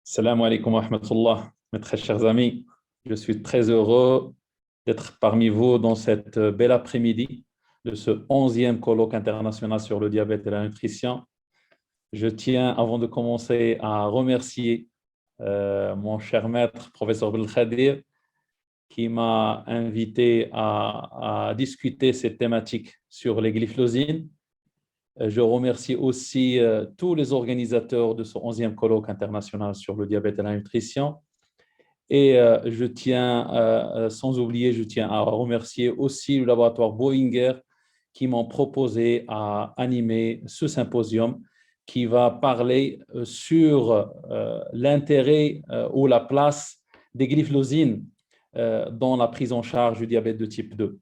Salam alaikum wa rahmatullah, mes très chers amis. Je suis très heureux d'être parmi vous dans cette belle après-midi de ce 11e colloque international sur le diabète et la nutrition. Je tiens, avant de commencer, à remercier mon cher maître, professeur Belkhadir, qui m'a invité à discuter cette thématique sur les glyphosines. Je remercie aussi tous les organisateurs de ce 11e colloque international sur le diabète et la nutrition. Et sans oublier, je tiens à remercier aussi le laboratoire Boehringer qui m'ont proposé à animer ce symposium qui va parler sur l'intérêt ou la place des glyphosines dans la prise en charge du diabète de type 2.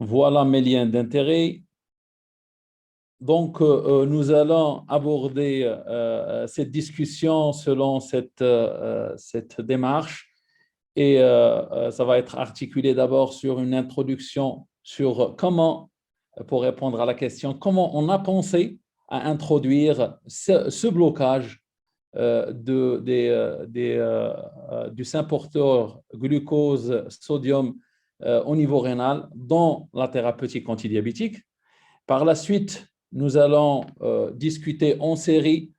Voilà mes liens d'intérêt. Donc, nous allons aborder cette discussion selon cette démarche et ça va être articulé d'abord sur une introduction sur comment, pour répondre à la question, comment on a pensé à introduire ce blocage du symporteur glucose-sodium au niveau rénal dans la thérapeutique antidiabétique. Par la suite, nous allons discuter en série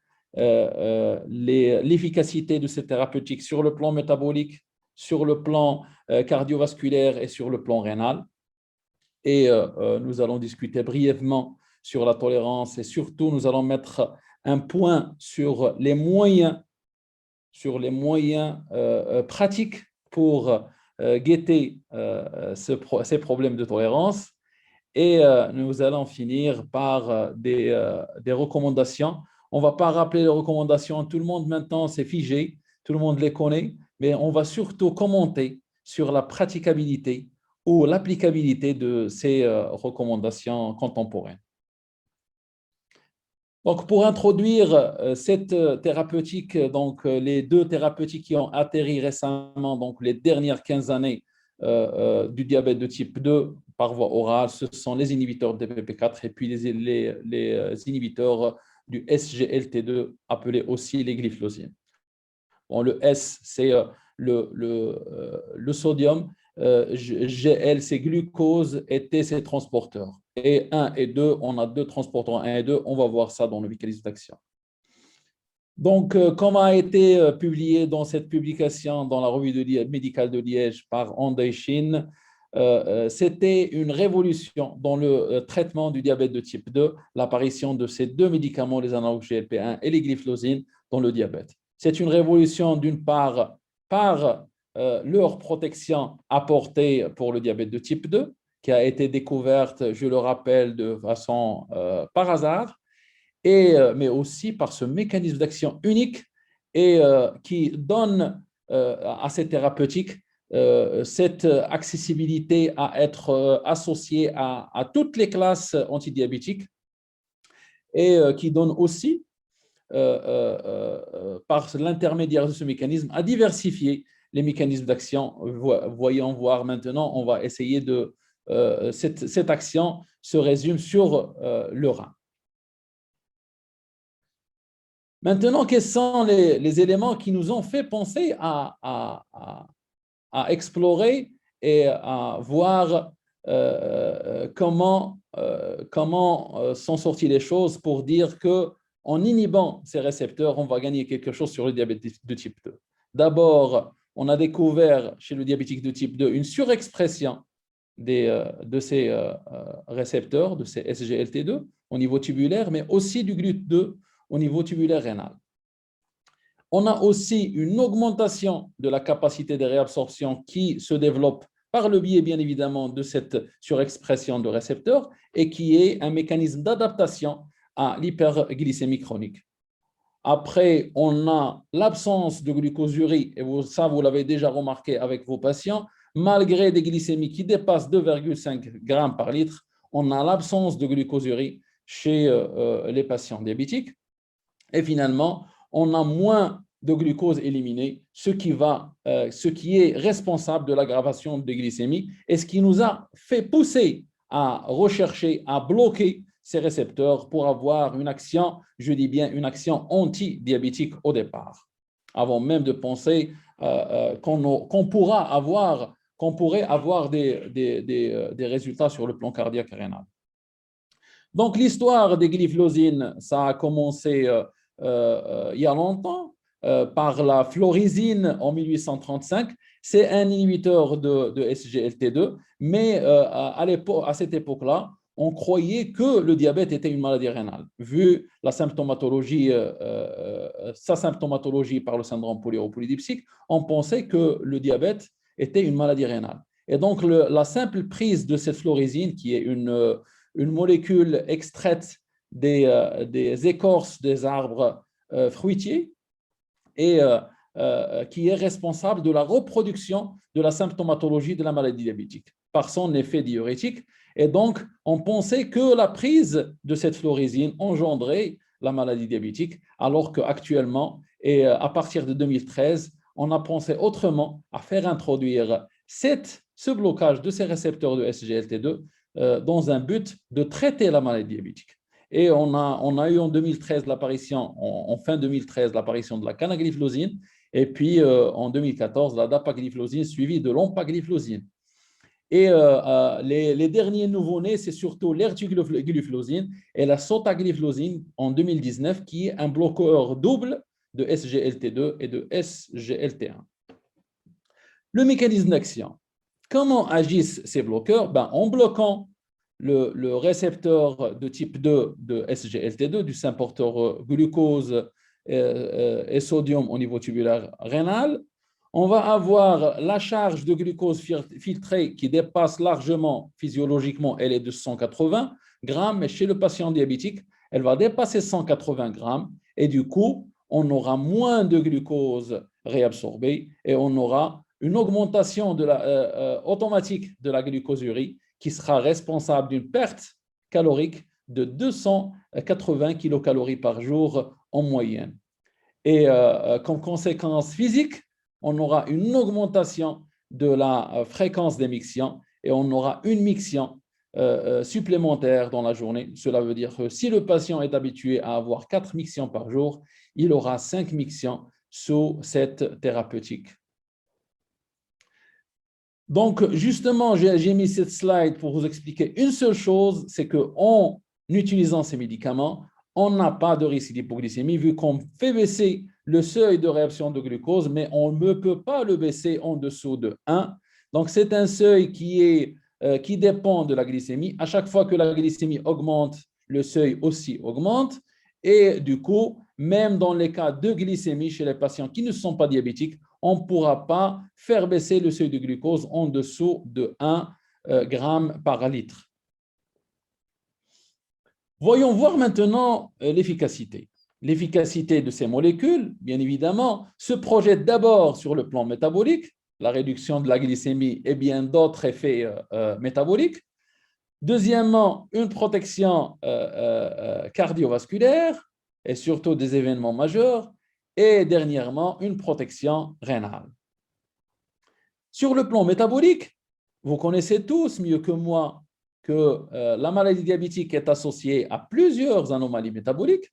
l'efficacité de cette thérapeutique sur le plan métabolique, sur le plan cardiovasculaire et sur le plan rénal. Et nous allons discuter brièvement sur la tolérance et surtout, nous allons mettre un point sur les moyens pratiques pour guetter ces problèmes de tolérance. Et nous allons finir par des recommandations. On ne va pas rappeler les recommandations. Tout le monde maintenant, c'est figé. Tout le monde les connaît. Mais on va surtout commenter sur la praticabilité ou l'applicabilité de ces recommandations contemporaines. Donc, pour introduire cette thérapeutique, donc les deux thérapeutiques qui ont atterri récemment, donc les dernières 15 années du diabète de type 2 par voie orale, ce sont les inhibiteurs de DPP4 et puis les inhibiteurs du SGLT2, appelés aussi les glyphosines. Bon, le S, c'est le sodium, GL, c'est glucose, et T, c'est transporteur. Et 1 et 2, on a deux transporteurs 1 et 2, on va voir ça dans le mécanisme d'action. Donc, comme a été publié dans cette publication dans la revue médicale de Liège par Andai Shin, c'était une révolution dans le traitement du diabète de type 2, l'apparition de ces deux médicaments, les analogues GLP-1 et les glyphosines, dans le diabète. C'est une révolution d'une part par leur protection apportée pour le diabète de type 2, qui a été découverte, je le rappelle, de façon par hasard, mais aussi par ce mécanisme d'action unique et qui donne à cette thérapeutique cette accessibilité à être associée à toutes les classes antidiabétiques et qui donne aussi, par l'intermédiaire de ce mécanisme, à diversifier les mécanismes d'action. Voyons voir maintenant, on va essayer de… cette action se résume sur le rein. Maintenant, quels sont les éléments qui nous ont fait penser à explorer et à voir comment sont sorties les choses pour dire qu'en inhibant ces récepteurs, on va gagner quelque chose sur le diabète de type 2. D'abord, on a découvert chez le diabétique de type 2 une surexpression de ces récepteurs, de ces SGLT2 au niveau tubulaire, mais aussi du GLUT2 au niveau tubulaire rénal. On a aussi une augmentation de la capacité de réabsorption qui se développe par le biais, bien évidemment, de cette surexpression de récepteurs et qui est un mécanisme d'adaptation à l'hyperglycémie chronique. Après, on a l'absence de glucosurie, et ça, vous l'avez déjà remarqué avec vos patients, malgré des glycémies qui dépassent 2,5 grammes par litre, on a l'absence de glucosurie chez les patients diabétiques. Et finalement, on a moins de glucose éliminé, ce qui est responsable de l'aggravation des glycémies et ce qui nous a fait pousser à rechercher, à bloquer ces récepteurs pour avoir une action, je dis bien une action anti-diabétique au départ, avant même de penser qu'on pourrait avoir des résultats sur le plan cardiaque et rénal. Donc, l'histoire des glyphlosines, ça a commencé il y a longtemps par la florizine en 1835. C'est un inhibiteur de SGLT2, mais à cette époque-là, on croyait que le diabète était une maladie rénale. Vu la symptomatologie, sa symptomatologie par le syndrome polyuropolydipsique, on pensait que le diabète était une maladie rénale. Et donc, la simple prise de cette florizine, qui est une molécule extraite des écorces des arbres fruitiers et qui est responsable de la reproduction de la symptomatologie de la maladie diabétique par son effet diurétique. Et donc, on pensait que la prise de cette florizine engendrait la maladie diabétique, alors qu'actuellement, et à partir de 2013, on a pensé autrement à faire introduire ce blocage de ces récepteurs de SGLT2 dans un but de traiter la maladie diabétique. Et on a eu en 2013 l'apparition, en fin 2013, l'apparition de la canagliflozine, et puis en 2014, la dapagliflozine suivie de l'empagliflozine. Et les derniers nouveaux-nés, c'est surtout l'ertugliflozine et la sotagliflozine en 2019, qui est un bloqueur double de SGLT2 et de SGLT1. Le mécanisme d'action. Comment agissent ces bloqueurs? En bloquant le récepteur de type 2 de SGLT2, du symporteur glucose et sodium au niveau tubulaire rénal, on va avoir la charge de glucose filtrée qui dépasse largement, physiologiquement, elle est de 180 grammes, mais chez le patient diabétique, elle va dépasser 180 grammes, et du coup, on aura moins de glucose réabsorbée et on aura une augmentation automatique de la glucosurie qui sera responsable d'une perte calorique de 280 kilocalories par jour en moyenne. Et comme conséquence physique, on aura une augmentation de la fréquence des mictions et on aura une miction supplémentaire dans la journée. Cela veut dire que si le patient est habitué à avoir 4 mictions par jour, il aura 5 mictions sous cette thérapeutique. Donc, justement, j'ai mis cette slide pour vous expliquer une seule chose, c'est qu'en utilisant ces médicaments, on n'a pas de risque d'hypoglycémie vu qu'on fait baisser le seuil de réaction de glucose, mais on ne peut pas le baisser en dessous de 1. Donc, c'est un seuil qui dépend de la glycémie. À chaque fois que la glycémie augmente, le seuil aussi augmente. Et du coup, même dans les cas de glycémie chez les patients qui ne sont pas diabétiques, on ne pourra pas faire baisser le seuil de glucose en dessous de 1 gramme par litre. Voyons voir maintenant l'efficacité. L'efficacité de ces molécules, bien évidemment, se projette d'abord sur le plan métabolique, la réduction de la glycémie et bien d'autres effets métaboliques. Deuxièmement, une protection cardiovasculaire et surtout des événements majeurs. Et dernièrement, une protection rénale. Sur le plan métabolique, vous connaissez tous mieux que moi que la maladie diabétique est associée à plusieurs anomalies métaboliques.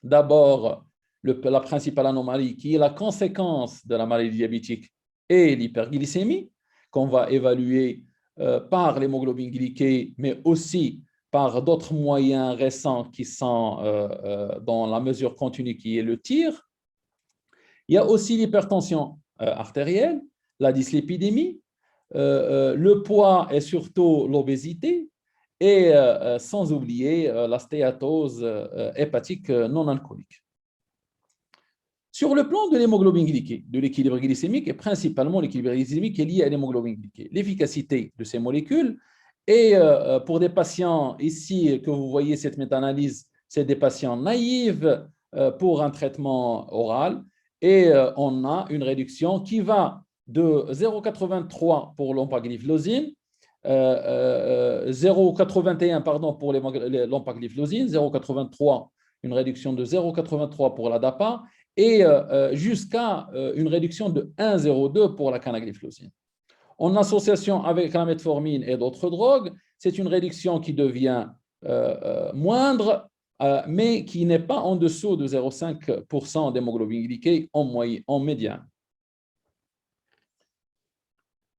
D'abord, la principale anomalie qui est la conséquence de la maladie diabétique est l'hyperglycémie, qu'on va évaluer par l'hémoglobine glyquée, mais aussi par d'autres moyens récents qui sont dans la mesure continue qui est le TIR. Il y a aussi l'hypertension artérielle, la dyslipidémie, le poids et surtout l'obésité, et sans oublier la stéatose hépatique non alcoolique. Sur le plan de l'hémoglobine glyquée, de l'équilibre glycémique, et principalement l'équilibre glycémique est lié à l'hémoglobine glyquée, l'efficacité de ces molécules, et pour des patients ici que vous voyez cette méta-analyse, c'est des patients naïfs pour un traitement oral, et on a une réduction qui va de 0,83 pour l'empagliflozine, 0,81 pour l'empagliflozine, 0,83, une réduction de 0,83 pour la DAPA, et jusqu'à une réduction de 1,02 pour la canagliflozine. En association avec la metformine et d'autres drogues, c'est une réduction qui devient moindre, mais qui n'est pas en dessous de 0,5% d'hémoglobine glyquée en médiane.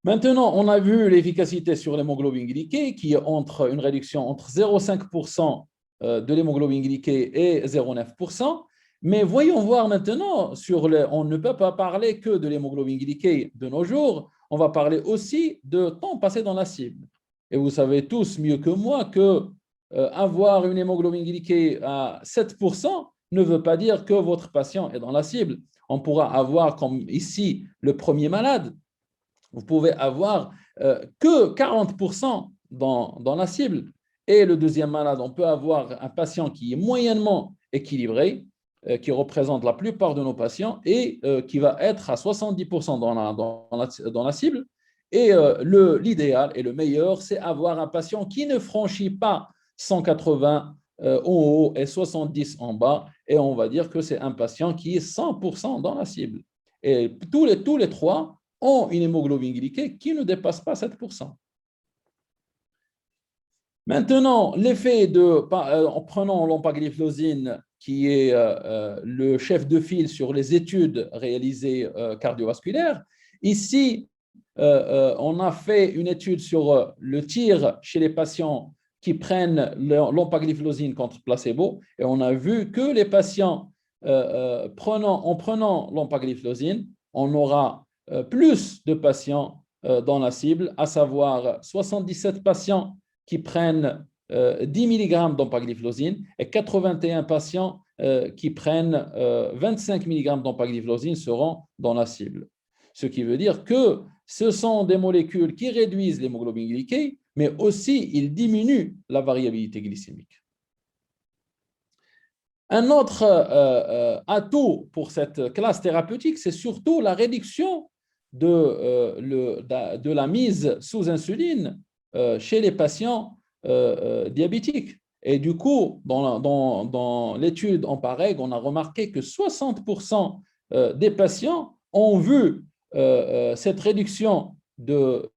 Maintenant, on a vu l'efficacité sur l'hémoglobine glyquée qui est entre une réduction entre 0,5% de l'hémoglobine glyquée et 0,9%. Mais voyons voir maintenant, on ne peut pas parler que de l'hémoglobine glyquée de nos jours, on va parler aussi de temps passé dans la cible. Et vous savez tous mieux que moi que avoir une hémoglobine glyquée à 7% ne veut pas dire que votre patient est dans la cible. On pourra avoir, comme ici, le premier malade, vous pouvez avoir que 40% dans la cible. Et le deuxième malade, on peut avoir un patient qui est moyennement équilibré, qui représente la plupart de nos patients et qui va être à 70% dans la cible. Et l'idéal et le meilleur, c'est avoir un patient qui ne franchit pas 180 en haut et 70 en bas. Et on va dire que c'est un patient qui est 100% dans la cible. Et tous les trois ont une hémoglobine glyquée qui ne dépasse pas 7%. Maintenant, l'effet en prenant l'empagliflozine, qui est le chef de file sur les études réalisées cardiovasculaires, ici, on a fait une étude sur le tir chez les patients qui prennent l'empagliflozine contre placebo, et on a vu que les patients, en prenant l'empagliflozine, on aura plus de patients dans la cible, à savoir 77 patients qui prennent 10 mg d'empagliflozine et 81 patients qui prennent 25 mg d'empagliflozine seront dans la cible. Ce qui veut dire que ce sont des molécules qui réduisent l'hémoglobine glyquée, mais aussi ils diminuent la variabilité glycémique. Un autre atout pour cette classe thérapeutique, c'est surtout la réduction de la mise sous insuline chez les patients diabétiques. Et du coup, dans l'étude en pareil, on a remarqué que 60% des patients ont vu cette réduction de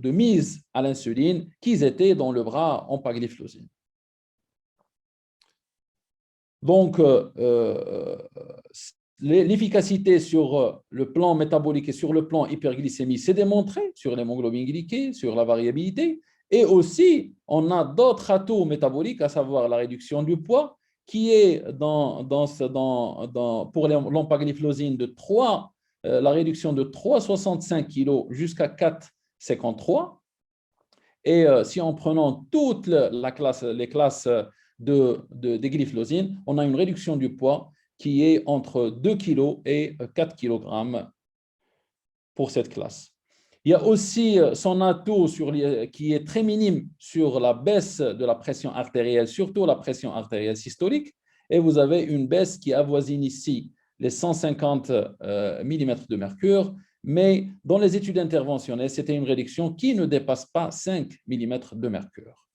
mise à l'insuline qu'ils étaient dans le bras empagliflozine. Donc, l'efficacité sur le plan métabolique et sur le plan hyperglycémie, c'est démontré sur l'hémoglobine glyquée, sur la variabilité. Et aussi, on a d'autres atouts métaboliques, à savoir la réduction du poids, qui est pour l'empagliflozine la réduction de 3,65 kg jusqu'à 4,53. Et si en prenant toutes les classes des glyphlosines, on a une réduction du poids qui est entre 2 kg et 4 kg pour cette classe. Il y a aussi son atout qui est très minime sur la baisse de la pression artérielle, surtout la pression artérielle systolique. Et vous avez une baisse qui avoisine ici les 150 mm de mercure. Mais dans les études interventionnelles, c'était une réduction qui ne dépasse pas 5 mm de mercure.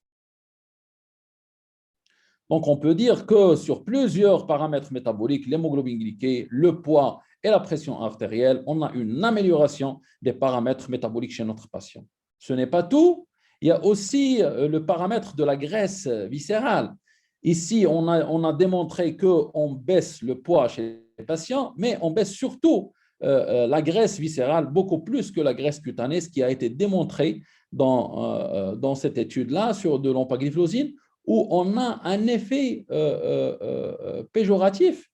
Donc, on peut dire que sur plusieurs paramètres métaboliques, l'hémoglobine glyquée, le poids et la pression artérielle, on a une amélioration des paramètres métaboliques chez notre patient. Ce n'est pas tout. Il y a aussi le paramètre de la graisse viscérale. Ici, on a démontré qu'on baisse le poids chez les patients, mais on baisse surtout la graisse viscérale beaucoup plus que la graisse cutanée, ce qui a été démontré dans cette étude-là sur de l'empagliflozine, où on a un effet péjoratif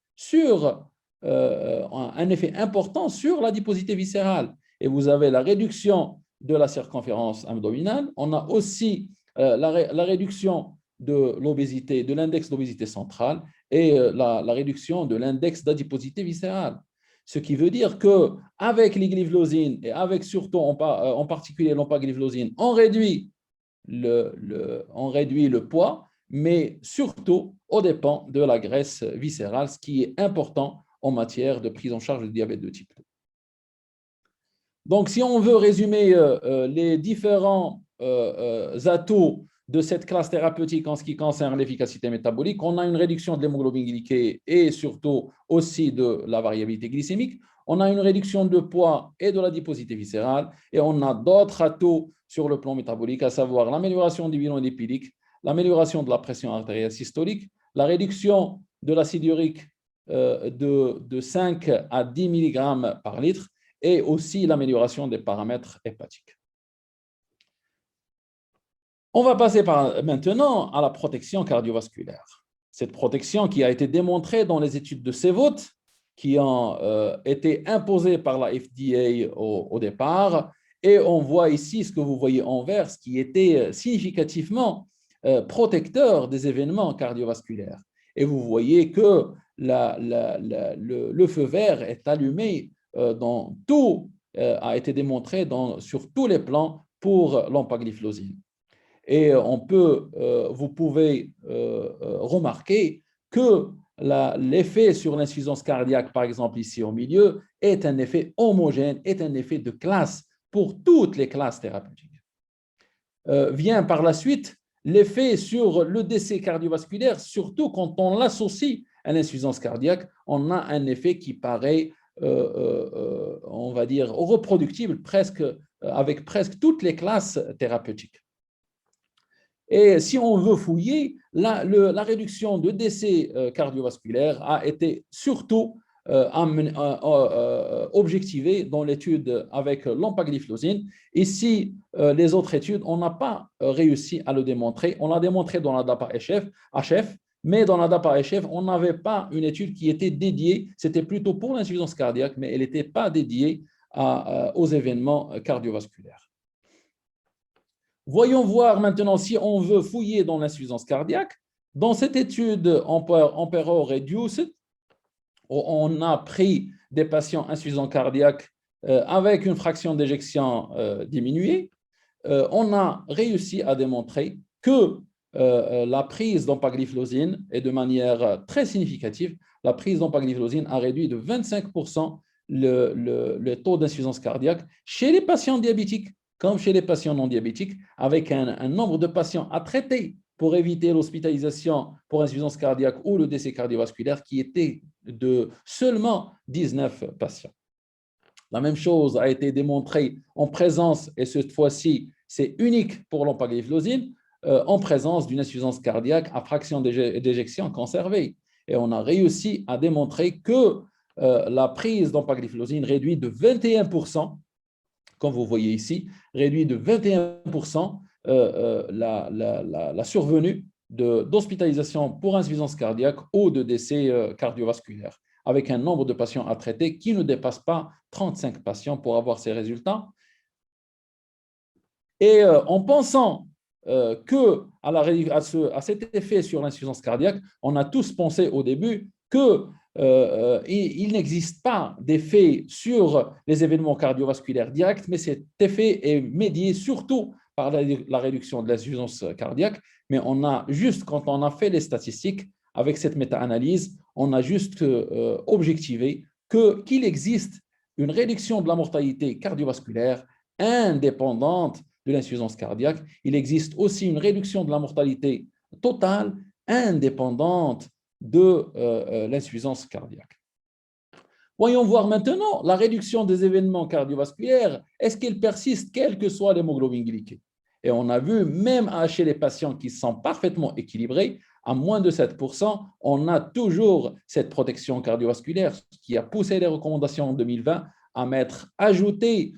un effet important sur l'adiposité viscérale. Et vous avez la réduction de la circonférence abdominale, on a aussi la réduction de l'obésité, de l'index d'obésité centrale et la réduction de l'index d'adiposité viscérale. Ce qui veut dire qu'avec les glyphlosines et avec surtout en particulier l'empagliflozine, on réduit le poids, mais surtout aux dépens de la graisse viscérale, ce qui est important en matière de prise en charge du diabète de type 2. Donc, si on veut résumer les différents atouts de cette classe thérapeutique en ce qui concerne l'efficacité métabolique, on a une réduction de l'hémoglobine glyquée et surtout aussi de la variabilité glycémique. On a une réduction de poids et de l'adiposité viscérale et on a d'autres atouts sur le plan métabolique, à savoir l'amélioration du bilan lipidique, l'amélioration de la pression artérielle systolique, la réduction de l'acide urique de 5 à 10 mg par litre et aussi l'amélioration des paramètres hépatiques. On va passer maintenant à la protection cardiovasculaire. Cette protection qui a été démontrée dans les études de CVOT, qui ont été imposées par la FDA au départ. Et on voit ici ce que vous voyez en vert, ce qui était significativement protecteur des événements cardiovasculaires. Et vous voyez que le feu vert est allumé dans tout, a été démontré sur tous les plans pour l'empagliflozine. Et vous pouvez remarquer que l'effet sur l'insuffisance cardiaque, par exemple ici au milieu, est un effet homogène, est un effet de classe pour toutes les classes thérapeutiques. Vient par la suite l'effet sur le décès cardiovasculaire, surtout quand on l'associe à l'insuffisance cardiaque, on a un effet qui paraît, on va dire, reproductible avec presque toutes les classes thérapeutiques. Et si on veut fouiller, la réduction de décès cardiovasculaires a été surtout objectivée dans l'étude avec l'empagliflozine. Ici, les autres études, on n'a pas réussi à le démontrer. On l'a démontré dans la DAPA-HF, mais dans la DAPA-HF, on n'avait pas une étude qui était dédiée, c'était plutôt pour l'insuffisance cardiaque, mais elle n'était pas dédiée aux événements cardiovasculaires. Voyons voir maintenant si on veut fouiller dans l'insuffisance cardiaque. Dans cette étude EMPEROR-Reduced, on a pris des patients insuffisants cardiaques avec une fraction d'éjection diminuée. On a réussi à démontrer que la prise d'empagliflozine, et de manière très significative, la prise d'empagliflozine a réduit de 25% le taux d'insuffisance cardiaque chez les patients diabétiques comme chez les patients non diabétiques, avec un nombre de patients à traiter pour éviter l'hospitalisation pour insuffisance cardiaque ou le décès cardiovasculaire qui était de seulement 19 patients. La même chose a été démontrée en présence, et cette fois-ci, c'est unique pour l'empagliflozine, en présence d'une insuffisance cardiaque à fraction d'éjection conservée. Et on a réussi à démontrer que la prise d'empagliflozine réduit de 21%, comme vous voyez ici, réduit de 21% la survenue d'hospitalisation pour insuffisance cardiaque ou de décès cardiovasculaire, avec un nombre de patients à traiter qui ne dépasse pas 35 patients pour avoir ces résultats. Et en pensant à cet effet sur l'insuffisance cardiaque, on a tous pensé au début que il n'existe pas d'effet sur les événements cardiovasculaires directs, mais cet effet est médié surtout par la réduction de l'insuffisance cardiaque. Mais quand on a fait les statistiques avec cette méta-analyse, on a juste objectivé qu'il existe une réduction de la mortalité cardiovasculaire indépendante de l'insuffisance cardiaque. Il existe aussi une réduction de la mortalité totale indépendante de l'insuffisance cardiaque. Voyons voir maintenant la réduction des événements cardiovasculaires. Est-ce qu'elle persiste quelle que soit l'hémoglobine glyquée? Et on a vu, même chez les patients qui sont parfaitement équilibrés, à moins de 7%, on a toujours cette protection cardiovasculaire qui a poussé les recommandations en 2020 à ajouter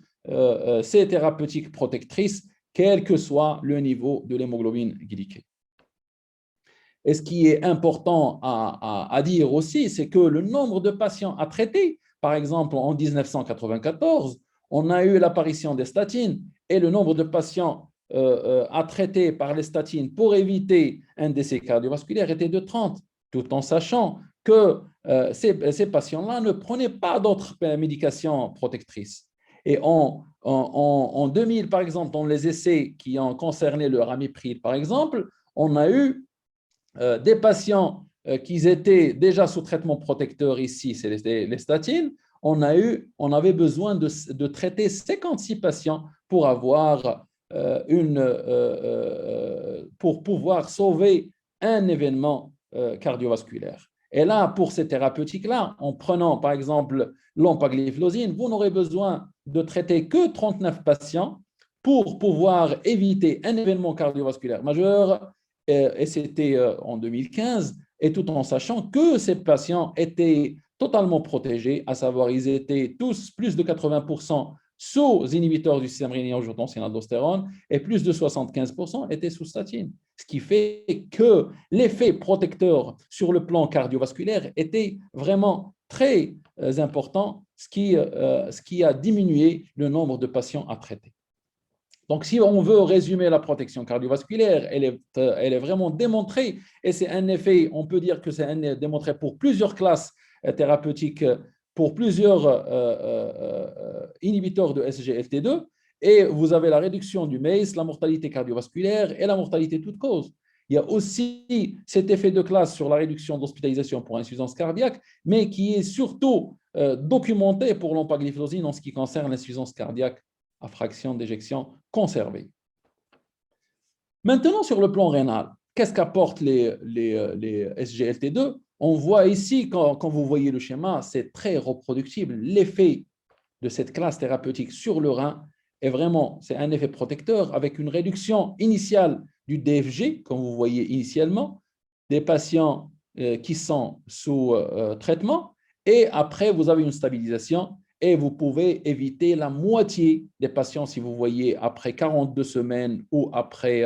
ces thérapeutiques protectrices, quel que soit le niveau de l'hémoglobine glyquée. Et ce qui est important à dire aussi, c'est que le nombre de patients à traiter, par exemple en 1994, on a eu l'apparition des statines et le nombre de patients à traiter par les statines pour éviter un décès cardiovasculaire était de 30, tout en sachant que ces patients-là ne prenaient pas d'autres médications protectrices. Et en 2000, par exemple, dans les essais qui ont concerné le ramipril, par exemple, on a eu des patients qui étaient déjà sous traitement protecteur ici, c'est les statines, on avait besoin de traiter 56 patients pour pour pouvoir sauver un événement cardiovasculaire. Et là, pour ces thérapeutiques-là, en prenant par exemple l'empagliflozine, vous n'aurez besoin de traiter que 39 patients pour pouvoir éviter un événement cardiovasculaire majeur et c'était en 2015, et tout en sachant que ces patients étaient totalement protégés, à savoir ils étaient tous plus de 80% sous inhibiteurs du système réninien-angiotensin-aldostérone et plus de 75% étaient sous statine. Ce qui fait que l'effet protecteur sur le plan cardiovasculaire était vraiment très important, ce qui a diminué le nombre de patients à traiter. Donc, si on veut résumer la protection cardiovasculaire, elle est vraiment démontrée et c'est un effet, on peut dire que c'est démontré pour plusieurs classes thérapeutiques, pour plusieurs inhibiteurs de SGLT2 et vous avez la réduction du MACE, la mortalité cardiovasculaire et la mortalité toute cause. Il y a aussi cet effet de classe sur la réduction d'hospitalisation pour insuffisance cardiaque, mais qui est surtout documenté pour l'empagliflozine en ce qui concerne l'insuffisance cardiaque à fraction d'éjection conservée. Maintenant, sur le plan rénal, qu'est-ce qu'apportent les SGLT2? On voit ici, quand vous voyez le schéma, c'est très reproductible. L'effet de cette classe thérapeutique sur le rein est vraiment, c'est un effet protecteur avec une réduction initiale du DFG, comme vous voyez initialement, des patients qui sont sous traitement, et après, vous avez une stabilisation et vous pouvez éviter la moitié des patients, si vous voyez, après 42 semaines ou après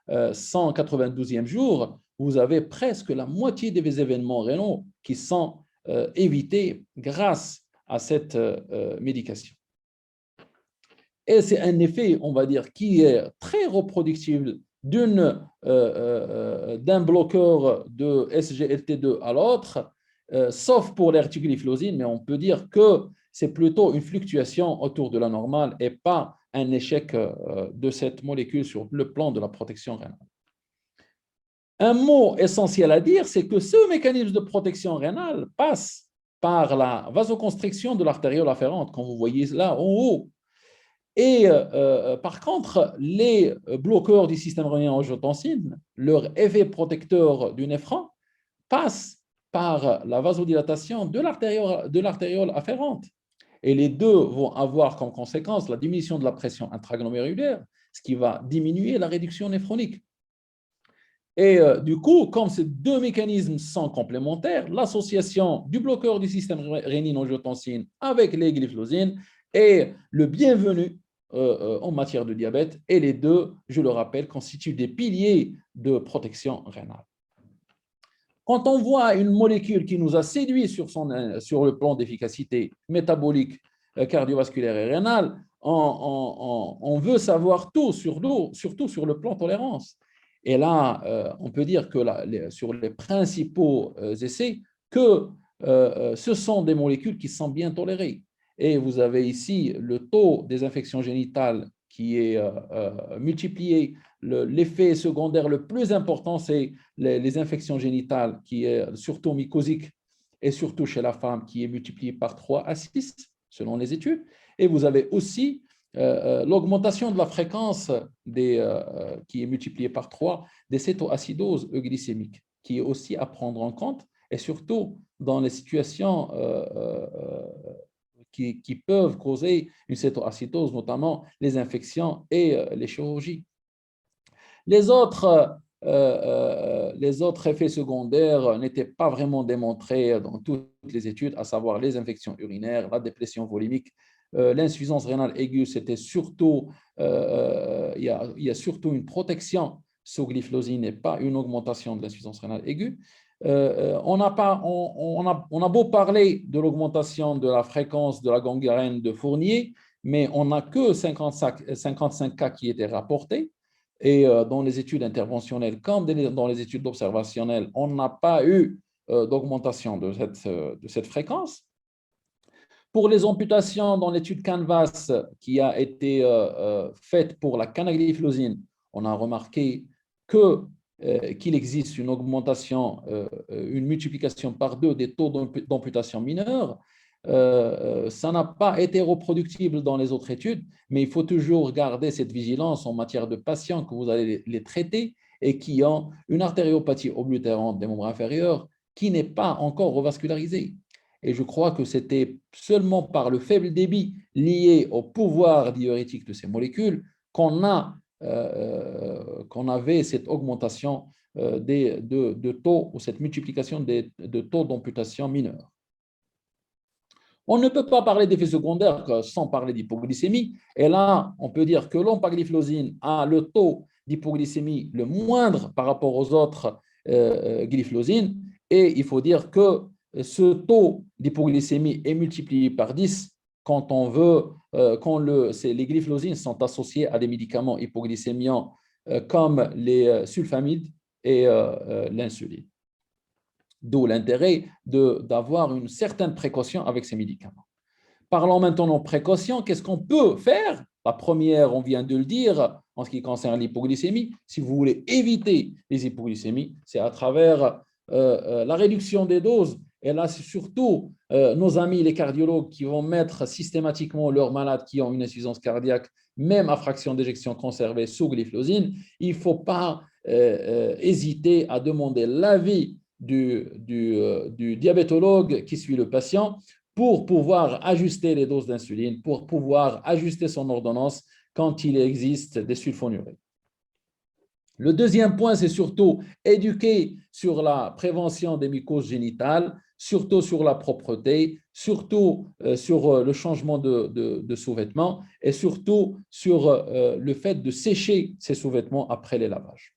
192e jour, vous avez presque la moitié des événements rénaux qui sont évités grâce à cette médication. Et c'est un effet, on va dire, qui est très reproductible d'un bloqueur de SGLT2 à l'autre, sauf pour l'ertigliflozine, mais on peut dire que c'est plutôt une fluctuation autour de la normale et pas un échec de cette molécule sur le plan de la protection rénale. Un mot essentiel à dire, c'est que ce mécanisme de protection rénale passe par la vasoconstriction de l'artériole afférente, comme vous voyez là en haut. Et par contre, les bloqueurs du système rénin-angiotensine, leur effet protecteur du néphron passe par la vasodilatation de l'artériole afférente. Et les deux vont avoir comme conséquence la diminution de la pression intraglomérulaire, ce qui va diminuer la réduction néphronique. Et du coup, comme ces deux mécanismes sont complémentaires, l'association du bloqueur du système rénin-angiotensine avec les glyphlosines est le bienvenu en matière de diabète. Et les deux, je le rappelle, constituent des piliers de protection rénale. Quand on voit une molécule qui nous a séduit sur le plan d'efficacité métabolique, cardiovasculaire et rénale, on veut savoir tout, surtout sur le plan tolérance. Et là, on peut dire que sur les principaux essais, que ce sont des molécules qui sont bien tolérées. Et vous avez ici le taux des infections génitales qui est multiplié. L'effet secondaire le plus important, c'est les infections génitales, qui est surtout mycosique et surtout chez la femme, qui est multiplié par 3 à 6 selon les études. Et vous avez aussi l'augmentation de la fréquence qui est multipliée par 3 des cétoacidoses euglycémiques, qui est aussi à prendre en compte, et surtout dans les situations qui peuvent causer une cétoacidose, notamment les infections et les chirurgies. Les autres effets secondaires n'étaient pas vraiment démontrés dans toutes les études, à savoir les infections urinaires, la dépression volumique, l'insuffisance rénale aiguë, c'était surtout, il y a surtout une protection sous glyphlosine et pas une augmentation de l'insuffisance rénale aiguë. On a beau parler de l'augmentation de la fréquence de la gangrène de Fournier, mais on n'a que 55 cas qui étaient rapportés. Et dans les études interventionnelles comme dans les études observationnelles, on n'a pas eu d'augmentation de cette fréquence. Pour les amputations, dans l'étude Canvas qui a été faite pour la canagliflozine, on a remarqué qu'il existe une augmentation, une multiplication par 2 des taux d'amputation mineurs. Ça n'a pas été reproductible dans les autres études, mais il faut toujours garder cette vigilance en matière de patients que vous allez les traiter et qui ont une artériopathie oblitérante des membres inférieurs qui n'est pas encore revascularisée. Et je crois que c'était seulement par le faible débit lié au pouvoir diurétique de ces molécules qu'on avait cette augmentation de taux ou cette multiplication de taux d'amputation mineurs. On ne peut pas parler d'effets secondaires sans parler d'hypoglycémie. Et là, on peut dire que l'empagliflozine a le taux d'hypoglycémie le moindre par rapport aux autres glyphlosines. Et il faut dire que ce taux d'hypoglycémie est multiplié par 10 quand on veut, les glyphlosines sont associées à des médicaments hypoglycémiants comme les sulfamides et l'insuline. D'où l'intérêt d'avoir une certaine précaution avec ces médicaments. Parlons maintenant de précaution. Qu'est-ce qu'on peut faire? La première, on vient de le dire, en ce qui concerne l'hypoglycémie. Si vous voulez éviter les hypoglycémies, c'est à travers la réduction des doses. Et là, c'est surtout nos amis les cardiologues qui vont mettre systématiquement leurs malades qui ont une insuffisance cardiaque, même à fraction d'éjection conservée, sous glyphlosine. Il ne faut pas hésiter à demander l'avis du diabétologue qui suit le patient pour pouvoir ajuster les doses d'insuline, pour pouvoir ajuster son ordonnance quand il existe des sulfonurées. Le deuxième point, c'est surtout éduquer sur la prévention des mycoses génitales, surtout sur la propreté, surtout sur le changement de sous-vêtements et surtout sur le fait de sécher ces sous-vêtements après les lavages.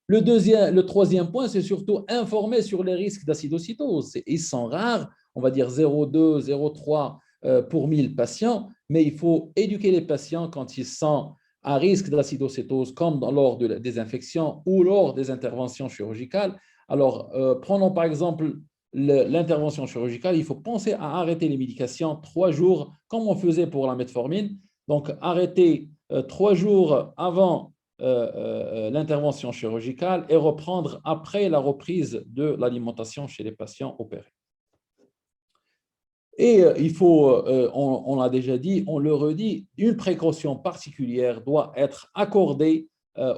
Le troisième point, c'est surtout informer sur les risques d'acidocitose. Ils sont rares, on va dire 0,2, 0,3 pour 1000 patients, mais il faut éduquer les patients quand ils sont à risque d'acidocétose, comme lors des infections ou lors des interventions chirurgicales. Alors, prenons par exemple l'intervention chirurgicale, il faut penser à arrêter les médications 3 jours, comme on faisait pour la metformine. Donc, arrêter 3 jours avant l'intervention chirurgicale et reprendre après la reprise de l'alimentation chez les patients opérés. Et il faut, on l'a déjà dit, on le redit, une précaution particulière doit être accordée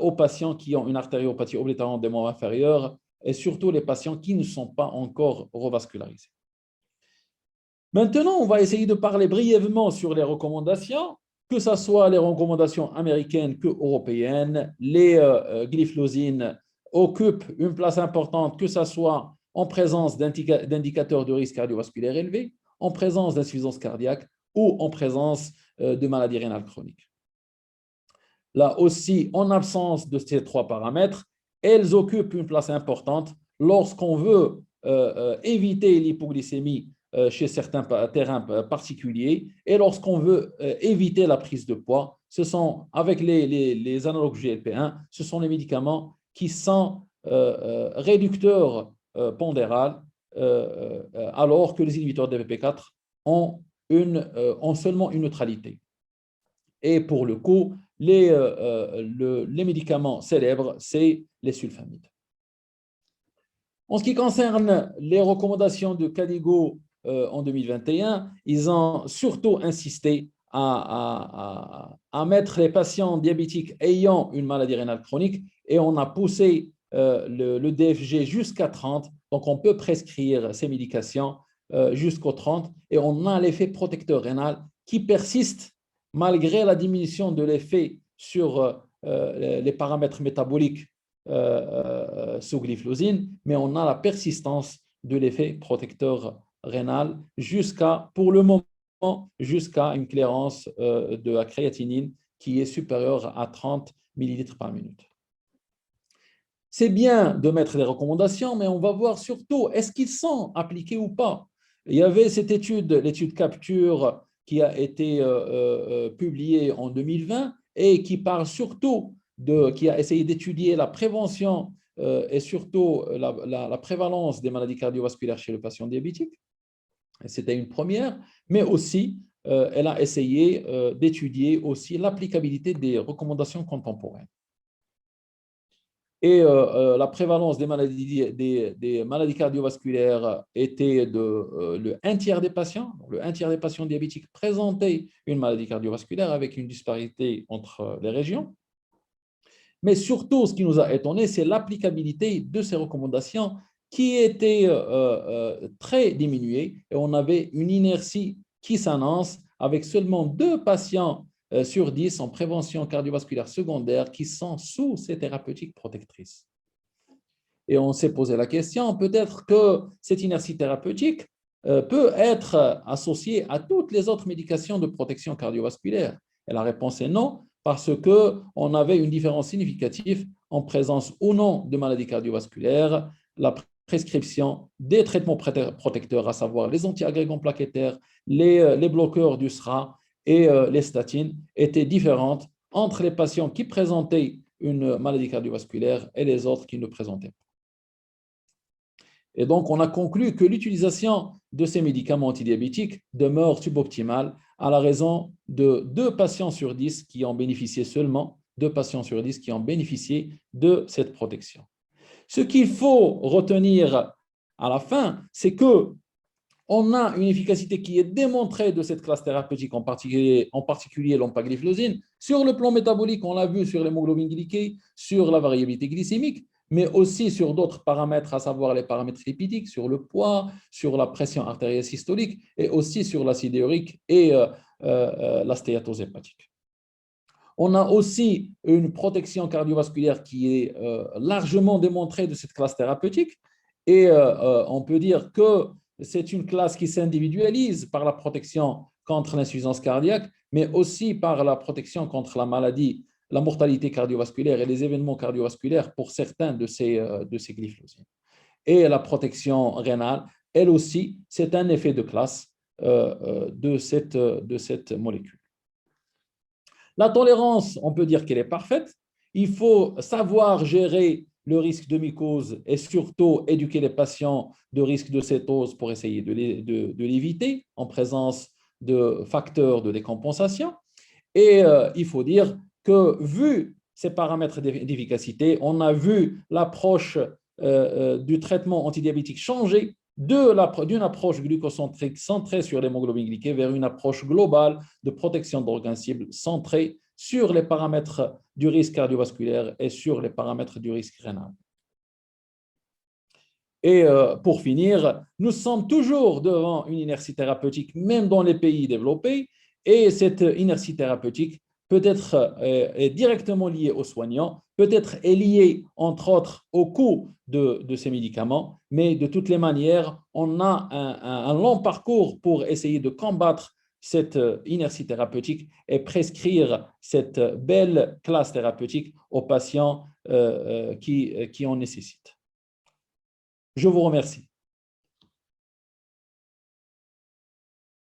aux patients qui ont une artériopathie oblitéraire des membres inférieurs et surtout les patients qui ne sont pas encore revascularisés. Maintenant, on va essayer de parler brièvement sur les recommandations, que ce soit les recommandations américaines que européennes. Les glyphlosines occupent une place importante, que ce soit en présence d'indicateurs de risque cardiovasculaire élevé, en présence d'insuffisance cardiaque ou en présence de maladies rénales chroniques. Là aussi, en absence de ces 3 paramètres, elles occupent une place importante lorsqu'on veut éviter l'hypoglycémie chez certains terrains particuliers et lorsqu'on veut éviter la prise de poids. Ce sont, avec les analogues GLP-1, ce sont les médicaments qui sont réducteurs pondérales, alors que les inhibiteurs de DPP4 ont seulement une neutralité. Et pour le coup, les médicaments célèbres, c'est les sulfamides. En ce qui concerne les recommandations de KDIGO en 2021, ils ont surtout insisté à mettre les patients diabétiques ayant une maladie rénale chronique et on a poussé le DFG jusqu'à 30. Donc, on peut prescrire ces médications jusqu'au 30 et on a l'effet protecteur rénal qui persiste malgré la diminution de l'effet sur les paramètres métaboliques sous glyphlosine, mais on a la persistance de l'effet protecteur rénal pour le moment, jusqu'à une clairance de la créatinine qui est supérieure à 30 ml par minute. C'est bien de mettre des recommandations, mais on va voir surtout, est-ce qu'ils sont appliqués ou pas? Il y avait cette étude, l'étude Capture, qui a été publiée en 2020 et qui parle surtout qui a essayé d'étudier la prévention et surtout la prévalence des maladies cardiovasculaires chez le patient diabétique. C'était une première, mais aussi, elle a essayé d'étudier aussi l'applicabilité des recommandations contemporaines. Et la prévalence des maladies cardiovasculaires était le 1/3 des patients. Donc, le 1/3 des patients diabétiques présentaient une maladie cardiovasculaire avec une disparité entre les régions. Mais surtout, ce qui nous a étonné, c'est l'applicabilité de ces recommandations qui était très diminuée et on avait une inertie qui s'annonce avec seulement 2 patients sur 10 en prévention cardiovasculaire secondaire qui sont sous ces thérapeutiques protectrices. Et on s'est posé la question, peut-être que cette inertie thérapeutique peut être associée à toutes les autres médications de protection cardiovasculaire. Et la réponse est non, parce qu'on avait une différence significative en présence ou non de maladies cardiovasculaires, la prescription des traitements protecteurs, à savoir les antiagrégants plaquettaires, les bloqueurs du SRA et les statines, étaient différentes entre les patients qui présentaient une maladie cardiovasculaire et les autres qui ne présentaient pas. Et donc, on a conclu que l'utilisation de ces médicaments antidiabétiques demeure suboptimale à la raison de 2 patients sur 10 qui ont bénéficié seulement, 2 patients sur 10 qui ont bénéficié de cette protection. Ce qu'il faut retenir à la fin, c'est que on a une efficacité qui est démontrée de cette classe thérapeutique, en particulier l'empagliflozine. Sur le plan métabolique, on l'a vu sur l'hémoglobine glyquée, sur la variabilité glycémique, mais aussi sur d'autres paramètres, à savoir les paramètres lipidiques, sur le poids, sur la pression artérielle systolique et aussi sur l'acide urique et la stéatose hépatique. On a aussi une protection cardiovasculaire qui est largement démontrée de cette classe thérapeutique et on peut dire que c'est une classe qui s'individualise par la protection contre l'insuffisance cardiaque, mais aussi par la protection contre la maladie, la mortalité cardiovasculaire et les événements cardiovasculaires pour certains de ces glyphosines. Et la protection rénale, elle aussi, c'est un effet de classe de cette molécule. La tolérance, on peut dire qu'elle est parfaite. Il faut savoir gérer le risque de mycose et surtout éduquer les patients de risque de cétose pour essayer de l'éviter en présence de facteurs de décompensation. Et il faut dire que vu ces paramètres d'efficacité, on a vu l'approche du traitement antidiabétique changer d'une approche glucocentrique centrée sur l'hémoglobine glyquée vers une approche globale de protection d'organes cibles centrée sur les paramètres du risque cardiovasculaire et sur les paramètres du risque rénal. Et pour finir, nous sommes toujours devant une inertie thérapeutique, même dans les pays développés, et cette inertie thérapeutique peut être directement liée aux soignants, peut être liée, entre autres, au coût de ces médicaments, mais de toutes les manières, on a un long parcours pour essayer de combattre cette inertie thérapeutique et prescrire cette belle classe thérapeutique aux patients qui en nécessitent. Je vous remercie.